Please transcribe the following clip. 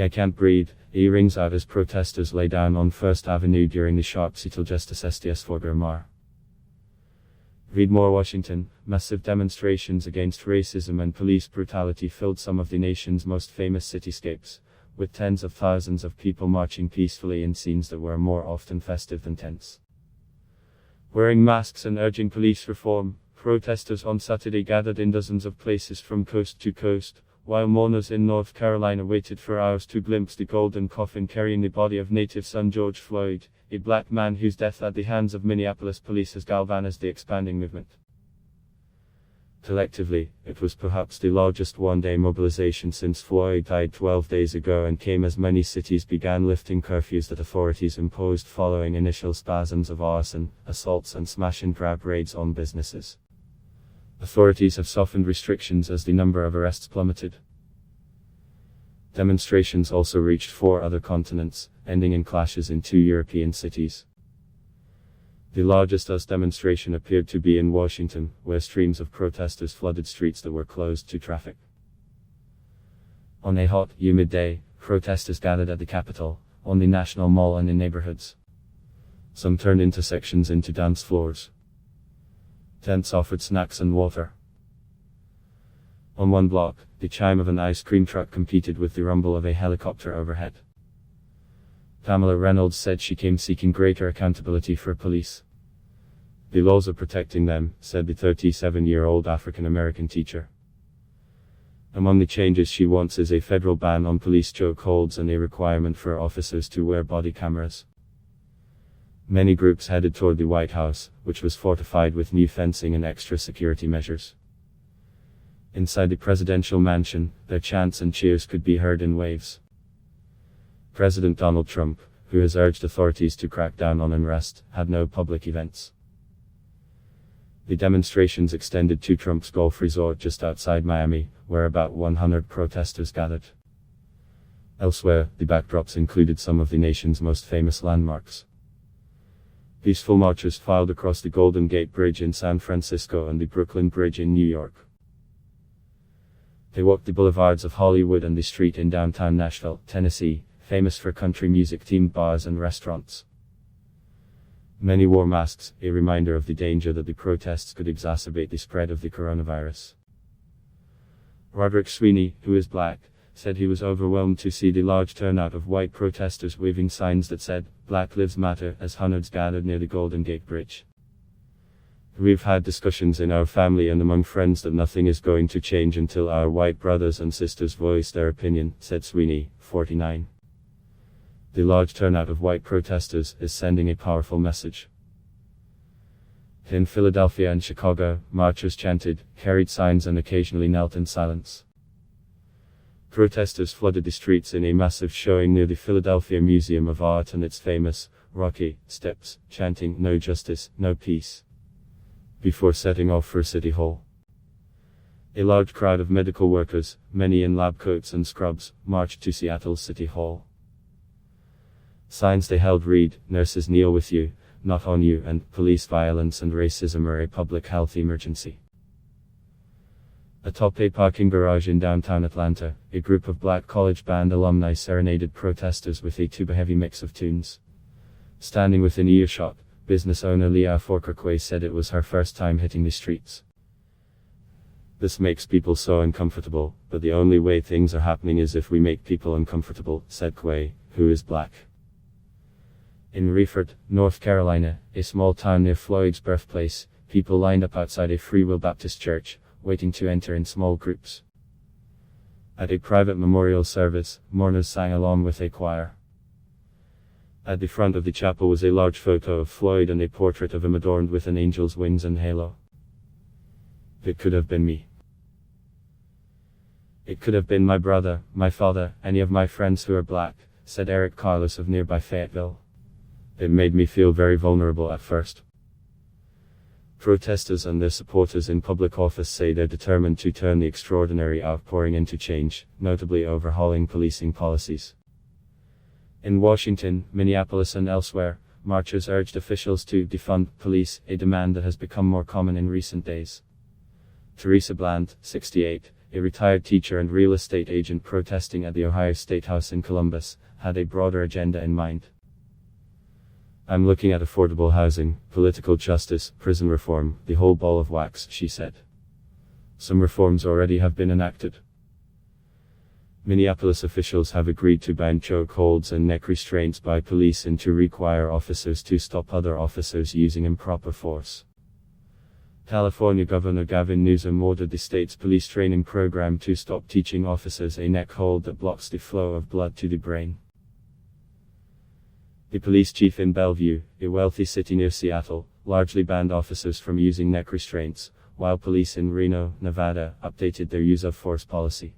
"I can't breathe," he rings out as protesters lay down on First Avenue during the sharp Cityscapes justice for Mar. Read MoreWASHINGTON. Massive demonstrations against racism and police brutality filled some of the nation's most famous cityscapes, with tens of thousands of people marching peacefully in scenes that were more often festive than tense. Wearing masks and urging police reform, protesters on Saturday gathered in dozens of places from coast to coast, while mourners in North Carolina waited for hours to glimpse the golden coffin carrying the body of native son George Floyd, a black man whose death at the hands of Minneapolis police has galvanized the expanding movement. Collectively, it was perhaps the largest one-day mobilization since Floyd died 12 days ago, and came as many cities began lifting curfews that authorities imposed following initial spasms of arson, assaults and smash-and-grab raids on businesses. Authorities have softened restrictions as the number of arrests plummeted. Demonstrations also reached 4 other continents, ending in clashes in 2 European cities. The largest demonstration appeared to be in Washington, where streams of protesters flooded streets that were closed to traffic. On a hot, humid day, protesters gathered at the Capitol, on the National Mall and in neighborhoods. Some turned intersections into dance floors. Tents offered snacks and water. On one block, the chime of an ice cream truck competed with the rumble of a helicopter overhead. Pamela Reynolds said she came seeking greater accountability for police. "The laws are protecting them," said the 37-year-old African-American teacher. Among the changes she wants is a federal ban on police chokeholds and a requirement for officers to wear body cameras. Many groups headed toward the White House, which was fortified with new fencing and extra security measures. Inside the presidential mansion, their chants and cheers could be heard in waves. President Donald Trump, who has urged authorities to crack down on unrest, had no public events. The demonstrations extended to Trump's golf resort just outside Miami, where about 100 protesters gathered. Elsewhere, the backdrops included some of the nation's most famous landmarks. Peaceful marchers filed across the Golden Gate Bridge in San Francisco and the Brooklyn Bridge in New York. They walked the boulevards of Hollywood and the street in downtown Nashville, Tennessee, famous for country music-themed bars and restaurants. Many wore masks, a reminder of the danger that the protests could exacerbate the spread of the coronavirus. Roderick Sweeney, who is black, said he was overwhelmed to see the large turnout of white protesters waving signs that said, "Black Lives Matter," as hundreds gathered near the Golden Gate Bridge. "We've had discussions in our family and among friends that nothing is going to change until our white brothers and sisters voice their opinion," said Sweeney, 49. The large turnout of white protesters is sending a powerful message. In Philadelphia and Chicago, marchers chanted, carried signs and occasionally knelt in silence. Protesters flooded the streets in a massive showing near the Philadelphia Museum of Art and its famous, rocky, steps, chanting, "No justice, no peace," before setting off for City Hall. A large crowd of medical workers, many in lab coats and scrubs, marched to Seattle's City Hall. Signs they held read, "Nurses kneel with you, not on you," and "Police violence and racism are a public health emergency." Atop a parking garage in downtown Atlanta, a group of Black College Band alumni serenaded protesters with a tuba-heavy mix of tunes. Standing within earshot, business owner Leah Forquay said it was her first time hitting the streets. "This makes people so uncomfortable, but the only way things are happening is if we make people uncomfortable," said Quay, who is black. In Reeford, North Carolina, a small town near Floyd's birthplace, people lined up outside a Free Will Baptist church, waiting to enter in small groups. At a private memorial service, mourners sang along with a choir. At the front of the chapel was a large photo of Floyd and a portrait of him adorned with an angel's wings and halo. "It could have been me. It could have been my brother, my father, any of my friends who are black," said Eric Carlos of nearby Fayetteville. "It made me feel very vulnerable at first." Protesters and their supporters in public office say they're determined to turn the extraordinary outpouring into change, notably overhauling policing policies. In Washington, Minneapolis and elsewhere, marchers urged officials to defund police, a demand that has become more common in recent days. Teresa Bland, 68, a retired teacher and real estate agent protesting at the Ohio State House in Columbus, had a broader agenda in mind. "I'm looking at affordable housing, political justice, prison reform, the whole ball of wax," she said. Some reforms already have been enacted. Minneapolis officials have agreed to ban chokeholds and neck restraints by police and to require officers to stop other officers using improper force. California Governor Gavin Newsom ordered the state's police training program to stop teaching officers a neck hold that blocks the flow of blood to the brain. The police chief in Bellevue, a wealthy city near Seattle, largely banned officers from using neck restraints, while police in Reno, Nevada, updated their use of force policy.